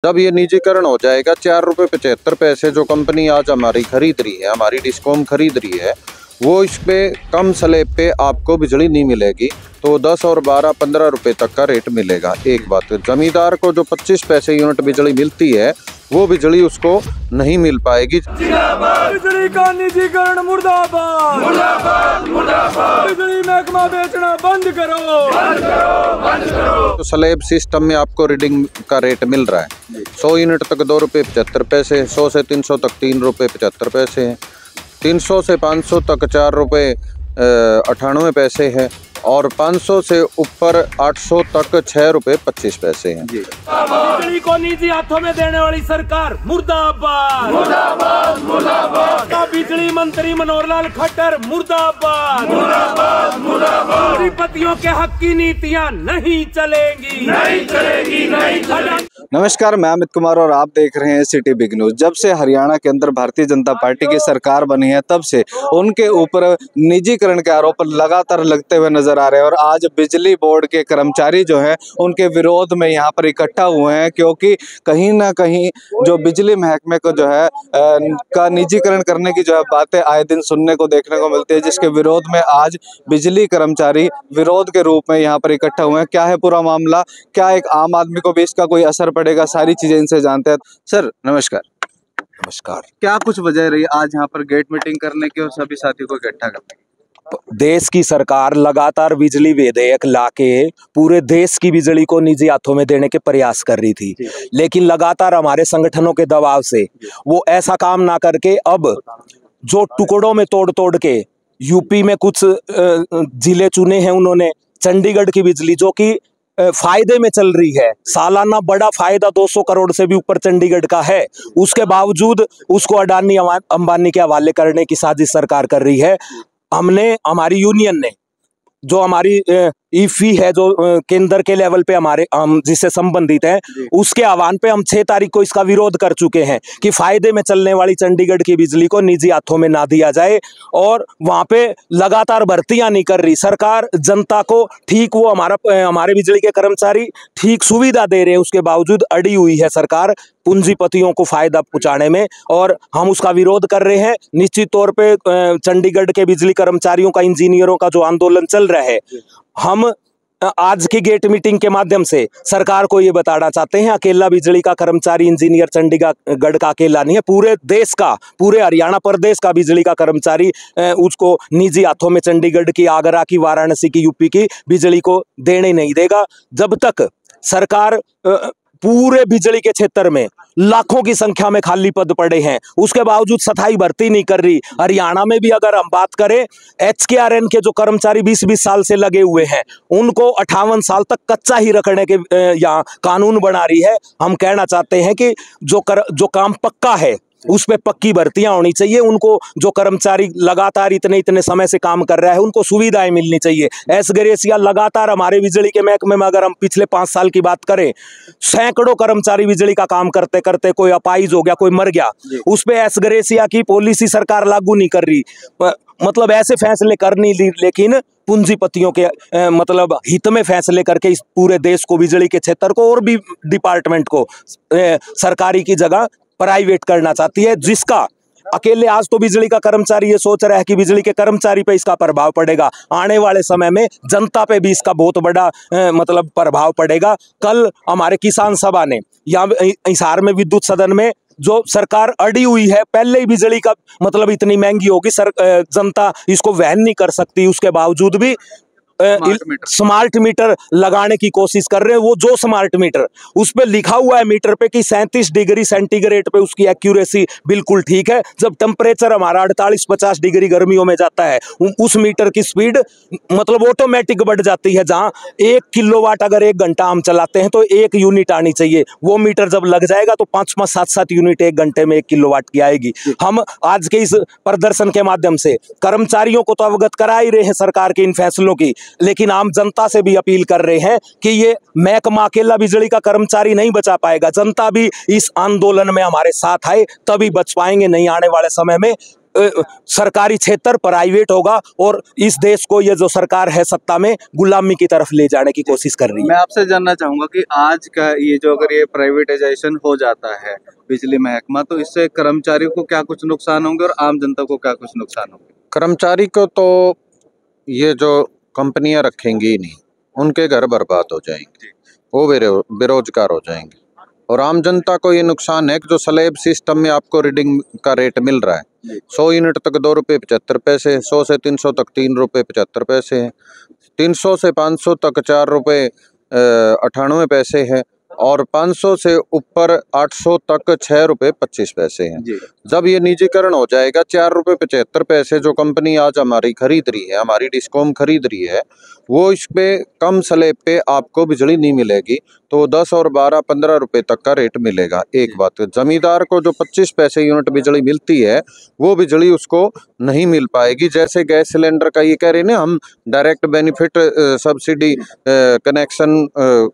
जब ये निजीकरण हो जाएगा, 4 रुपये 75 पैसे जो कंपनी आज हमारी खरीद रही है, हमारी डिस्कॉम खरीद रही है, वो इस पे कम स्लैब पे आपको बिजली नहीं मिलेगी, तो 10 और 12 15 रुपए तक का रेट मिलेगा। एक बात, जमींदार को जो 25 पैसे यूनिट बिजली मिलती है वो बिजली उसको नहीं मिल पाएगी। बिजली का निजीकरण मुर्दाबाद, मुर्दाबाद, मुर्दाबाद। बिजली महकमा बेचना बंद करो, बंद करो, बंद करो। तो स्लैब सिस्टम में आपको रीडिंग का रेट मिल रहा है। 100 यूनिट तक 2 रुपये 75 पैसे, 100 से 300 तक 3 रुपये 75 पैसे है, 300 से 500 तक 4 रुपये 98 पैसे है, और 500 से ऊपर 800 तक 6 रुपये 25 पैसे हैं। बिजली को निजी हाथों में देने वाली सरकार मुर्दाबाद, मुर्दाबाद, मुर्दाबाद। बिजली मंत्री मनोहर लाल खट्टर मुर्दाबाद, मुर्दाबाद, मुर्दाबाद। पूंजीपतियों के हक की नीतियाँ नहीं चलेंगी, नहीं चलेगी, नहीं चलेगी। नमस्कार, मैं अमित कुमार और आप देख रहे हैं सिटी बिग न्यूज। जब से हरियाणा के अंदर भारतीय जनता पार्टी की सरकार बनी है, तब से उनके ऊपर निजीकरण के आरोप लगातार लगते हुए नजर आ रहे हैं। और आज बिजली बोर्ड के कर्मचारी जो हैं उनके विरोध में यहाँ पर इकट्ठा हुए हैं, क्योंकि कहीं ना कहीं जो बिजली महकमे को जो है का निजीकरण करने की जो है बातें आए दिन सुनने को देखने को मिलती है, जिसके विरोध में आज बिजली कर्मचारी विरोध के रूप में यहाँ पर इकट्ठा हुए हैं। क्या है पूरा मामला, क्या एक आम आदमी को भी इसका कोई असर पड़ेगा, सारी चीजें इनसे जानते हैं। सर नमस्कार। नमस्कार। क्या कुछ वजह रही आज यहाँ पर गेट मीटिंग करने की और सभी साथियों को इकट्ठा करने की? देश की सरकार लगातार बिजली विधेयक लाके पूरे देश की बिजली को निजी हाथों में देने के प्रयास कर रही थी, लेकिन लगातार हमारे संगठनों के दबाव से वो ऐसा काम ना करके अब जो टुकड़ों में तोड़ तोड़ के यूपी में कुछ जिले चुने हैं उन्होंने, चंडीगढ़ की बिजली जो कि फायदे में चल रही है, सालाना बड़ा फायदा 200 करोड़ से भी ऊपर चंडीगढ़ का है, उसके बावजूद उसको अडानी अंबानी के हवाले करने की साजिश सरकार कर रही है। हमने, हमारी यूनियन ने, जो हमारी ईफी है जो केंद्र के लेवल पे हम जिससे संबंधित हैं, उसके आह्वान पे हम 6 तारीख को इसका विरोध कर चुके हैं कि फायदे में चलने वाली चंडीगढ़ की बिजली को निजी हाथों में ना दिया जाए। और वहां पे लगातार भर्तियां नहीं कर रही सरकार, जनता को ठीक वो हमारे बिजली के कर्मचारी ठीक सुविधा दे रहे हैं, उसके बावजूद अड़ी हुई है सरकार पूंजीपतियों को फायदा पहुंचाने में, और हम उसका विरोध कर रहे हैं। निश्चित तौर पे चंडीगढ़ के बिजली कर्मचारियों का, इंजीनियरों का जो आंदोलन चल रहा है, हम आज की गेट मीटिंग के माध्यम से सरकार को ये बताना चाहते हैं, अकेला बिजली का कर्मचारी इंजीनियर चंडीगढ़ का अकेला नहीं है, पूरे देश का, पूरे हरियाणा प्रदेश का बिजली का कर्मचारी उसको निजी हाथों में चंडीगढ़ की, आगरा की, वाराणसी की, यूपी की बिजली को देने नहीं देगा। जब तक सरकार पूरे बिजली के क्षेत्र में लाखों की संख्या में खाली पद पड़े हैं, उसके बावजूद स्थायी भर्ती नहीं कर रही। हरियाणा में भी अगर हम बात करें, HKRN के जो कर्मचारी 20-20 साल से लगे हुए हैं, उनको 58 साल तक कच्चा ही रखने के यहाँ कानून बना रही है। हम कहना चाहते हैं कि जो काम पक्का है उस पे पक्की भर्तियां होनी चाहिए। उनको, जो कर्मचारी लगातार इतने समय से काम कर रहा है, उनको सुविधाएं मिलनी चाहिए। एस ग्रेसिया लगातार हमारे बिजली के महकमे में, अगर हम पिछले 5 साल की बात करें, सैकड़ों कर्मचारी बिजली का काम करते करते कोई अपाहिज हो गया, कोई मर गया, उस पे एस ग्रेसिया की पॉलिसी सरकार लागू नहीं कर रही। मतलब ऐसे फैसले कर नहीं ली, लेकिन पूंजीपतियों के मतलब हित में फैसले करके इस पूरे देश को, बिजली के क्षेत्र को और भी डिपार्टमेंट को सरकारी की जगह प्राइवेट करना चाहती है, जिसका अकेले आज तो बिजली का कर्मचारी ये सोच रहा है कि बिजली के कर्मचारी पे इसका प्रभाव पड़ेगा, आने वाले समय में जनता पे भी इसका बहुत बड़ा मतलब प्रभाव पड़ेगा। कल हमारे किसान सभा ने यहाँ हिसार में विद्युत सदन में, जो सरकार अड़ी हुई है, पहले ही बिजली का मतलब इतनी महंगी होगी, जनता इसको वहन नहीं कर सकती, उसके बावजूद भी स्मार्ट मीटर लगाने की कोशिश कर रहे हैं। वो जो स्मार्ट मीटर, उस पे लिखा हुआ है मीटर पे कि 37 डिग्री सेंटीग्रेड पे उसकी एक्यूरेसी बिल्कुल ठीक है। जब टेम्परेचर हमारा 48-50 डिग्री गर्मियों में जाता है, उस मीटर की स्पीड मतलब ऑटोमेटिक बढ़ जाती है। जहां 1 किलोवाट अगर 1 घंटा हम चलाते हैं तो 1 यूनिट आनी चाहिए, वो मीटर जब लग जाएगा तो 5-5, 7-7 यूनिट 1 घंटे में 1 किलोवाट की आएगी। हम आज के इस प्रदर्शन के माध्यम से कर्मचारियों को तो अवगत करा ही रहे हैं सरकार के इन फैसलों की, लेकिन आम जनता से भी अपील कर रहे हैं कि ये महकमा अकेला बिजली का कर्मचारी नहीं बचा पाएगा। जनता भी इस आंदोलन में हमारे साथ आए, तभी बच पाएंगे। नहीं आने वाले समय में सरकारी क्षेत्र प्राइवेट होगा और इस देश को ये जो सरकार है सत्ता में गुलामी की तरफ ले जाने की कोशिश कर रही है। मैं आपसे जानना चाहूंगा कि आज का ये जो अगर ये प्राइवेटाइजेशन हो जाता है बिजली महकमा, तो इससे कर्मचारियों को क्या कुछ नुकसान होंगे और आम जनता को क्या कुछ नुकसान होंगे? कर्मचारी को तो ये जो कंपनियां रखेंगी ही नहीं, उनके घर बर्बाद हो जाएंगे, वो बेरोजगार हो जाएंगे। और आम जनता को ये नुकसान है कि जो स्लैब सिस्टम में आपको रीडिंग का रेट मिल रहा है, 100 यूनिट तक 2 रुपये 75 पैसे, 100 से 300 तक 3 रुपये 75 पैसे है, 300 से 500 तक 4 रुपये 98 पैसे है, और 500 से ऊपर 800 तक 6 रुपये 25 पैसे हैं। जब ये निजीकरण हो जाएगा, 4 रुपये 75 पैसे जो कंपनी आज हमारी खरीद रही है, हमारी डिस्कॉम खरीद रही है, वो इस पे कम स्लैब पे आपको बिजली नहीं मिलेगी, तो 10 और 12 15 रुपए तक का रेट मिलेगा। एक बात, जमींदार को जो 25 पैसे यूनिट बिजली मिलती है, वो बिजली उसको नहीं मिल पाएगी। जैसे गैस सिलेंडर का ये कह रहे हैं ना, हम डायरेक्ट बेनिफिट सब्सिडी कनेक्शन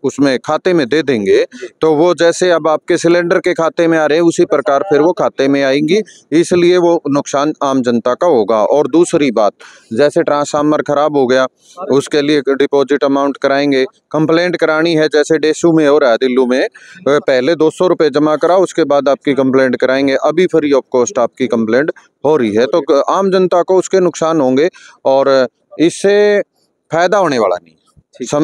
उसमें खाते में दे देंगे, तो वो जैसे अब आपके सिलेंडर के खाते में आ रहे हैं, उसी प्रकार फिर वो खाते में आएंगी, इसलिए वो नुकसान आम जनता का होगा। और दूसरी बात, जैसे ट्रांसफार्मर खराब हो गया, उसके लिए डिपॉजिट अमाउंट कराएंगे, कंप्लेंट करानी है, जैसे डेसू में हो रहा है दिल्ली में, पहले 200 रुपये जमा कराओ, उसके बाद आपकी कंप्लेंट कराएंगे, अभी फ्री ऑफ कॉस्ट आपकी कंप्लेंट हो रही है। तो आम जनता को उसके नुकसान होंगे और इससे फायदा होने वाला नहीं।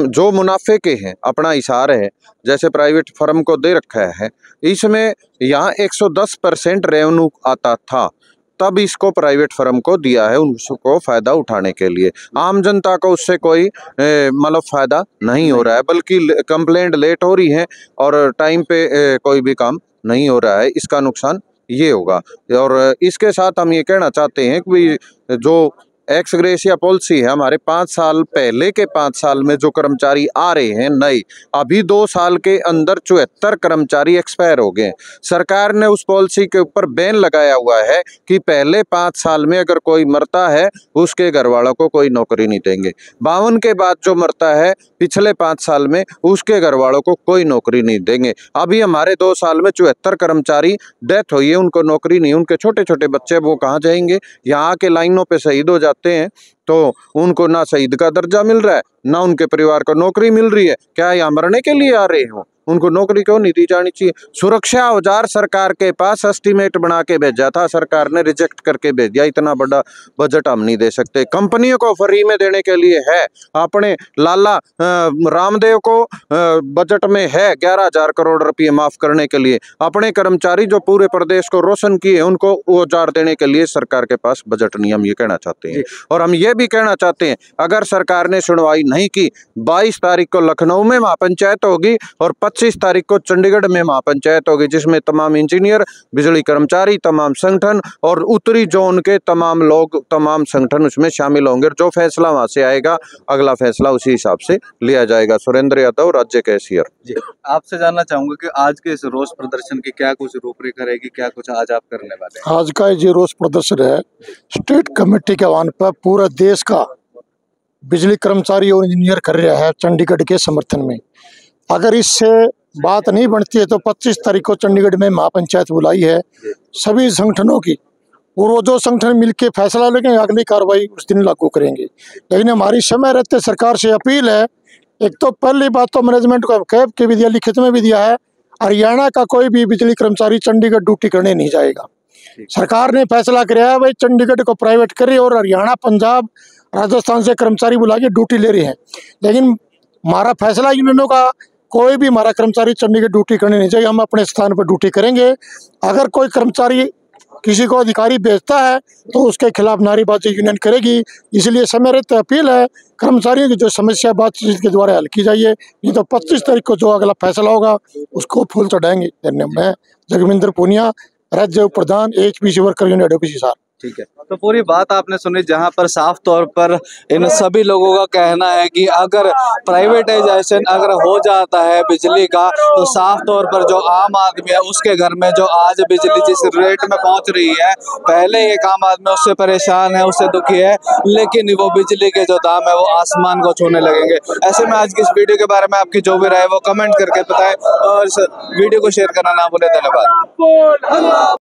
जो मुनाफे के हैं अपना इशार है, जैसे प्राइवेट फर्म को दे रखा है, इसमें यहाँ 110% रेवेन्यू आता था, तब इसको प्राइवेट फर्म को दिया है उसको फायदा उठाने के लिए। आम जनता को उससे कोई मतलब फायदा नहीं हो रहा है, बल्कि कंप्लेंट लेट हो रही है और टाइम पे कोई भी काम नहीं हो रहा है, इसका नुकसान ये होगा। और इसके साथ हम ये कहना चाहते हैं कि जो एक्स ग्रेशिया पॉलिसी है, हमारे 5 साल पहले के 5 साल में जो कर्मचारी आ रहे हैं नए, अभी 2 साल के अंदर 74 कर्मचारी एक्सपायर हो गए। सरकार ने उस पॉलिसी के ऊपर बैन लगाया हुआ है कि पहले 5 साल में अगर कोई मरता है, उसके घर वालों को कोई नौकरी नहीं देंगे। 52 के बाद जो मरता है पिछले 5 साल में, उसके घर वालों को कोई नौकरी नहीं देंगे। अभी हमारे 2 साल में 74 कर्मचारी डेथ हुई है, उनको नौकरी नहीं, उनके छोटे छोटे बच्चे वो कहाँ जाएंगे? यहाँ के लाइनों पे शहीद हो जाते हैं, तो उनको ना शहीद का दर्जा मिल रहा है, ना उनके परिवार को नौकरी मिल रही है। क्या यहाँ मरने के लिए आ रहे हो? उनको नौकरी क्यों नहीं दी जानी चाहिए? सुरक्षा औजार सरकार के पास एस्टीमेट बना के भेजा था, सरकार ने रिजेक्ट करके भेज दिया। इतना बड़ा बजट हम नहीं दे सकते। कंपनियों को फ्री में देने के लिए है, अपने लाला रामदेव को बजट में है 11,000 करोड़ रुपये माफ करने के लिए। अपने कर्मचारी जो पूरे प्रदेश को रोशन किए, उनको औजार देने के लिए सरकार के पास बजट नहीं, हम ये कहना चाहते हैं। और हम ये भी कहना चाहते हैं, अगर सरकार ने सुनवाई नहीं की, 22 तारीख को लखनऊ में महापंचायत होगी और 25 तारीख को चंडीगढ़ में महापंचायत होगी, जिसमें तमाम इंजीनियर, बिजली कर्मचारी, तमाम संगठन और उत्तरी जोन के तमाम लोग, तमाम संगठन उसमें शामिल होंगे। जो फैसला वहां से आएगा, अगला फैसला उसी हिसाब से लिया जाएगा। सुरेंद्र यादव, राज्य कैशियर। जी, आपसे जानना चाहूंगा कि आज के इस रोष प्रदर्शन की क्या कुछ रूपरेखा रहेगी, क्या कुछ आज आप करने वाले हैं? आज का ये रोष प्रदर्शन है स्टेट कमेटी के आह्वान पर पूरा देश का बिजली कर्मचारी और इंजीनियर कर रहा है चंडीगढ़ के समर्थन में। अगर इससे बात नहीं बनती है तो 25 तारीख को चंडीगढ़ में महापंचायत बुलाई है सभी संगठनों की, और वो जो संगठन मिलकर फैसला लेंगे अगली कार्रवाई उस दिन लागू करेंगे। लेकिन हमारी समय रहते सरकार से अपील है, एक तो पहली बात तो मैनेजमेंट को कैब के भी दिया, लिखित में भी दिया है, हरियाणा का कोई भी बिजली कर्मचारी चंडीगढ़ ड्यूटी करने नहीं जाएगा। सरकार ने फैसला किया है भाई चंडीगढ़ को प्राइवेट करे और हरियाणा, पंजाब, राजस्थान से कर्मचारी बुला के ड्यूटी ले रहे हैं। लेकिन हमारा फैसला यूनियनों का, कोई भी हमारा कर्मचारी चंडीगढ़ ड्यूटी करने नहीं चाहिए, हम अपने स्थान पर ड्यूटी करेंगे। अगर कोई कर्मचारी किसी को अधिकारी भेजता है तो उसके खिलाफ नारेबाजी यूनियन करेगी। इसलिए समय रहते अपील है कर्मचारियों की जो समस्या बातचीत के द्वारा हल की जाइए, नहीं तो 25 तारीख को जो अगला फैसला होगा उसको फूल चढ़ाएंगे। मैं जगविंदर पूनिया, राज्य प्रधान HPC वर्कर यूनियन हिसार। ठीक है, तो पूरी बात आपने सुनी, जहां पर साफ तौर पर इन सभी लोगों का कहना है कि अगर प्राइवेटाइजेशन अगर हो जाता है बिजली का, तो साफ तौर पर जो आम आदमी है उसके घर में जो आज बिजली जिस रेट में पहुंच रही है, पहले एक आम आदमी उससे परेशान है, उससे दुखी है, लेकिन वो बिजली के जो दाम है वो आसमान को छूने लगेंगे। ऐसे में आज की इस वीडियो के बारे में आपकी जो भी राय है वो कमेंट करके बताएं और इस वीडियो को शेयर करना ना भूलें। धन्यवाद।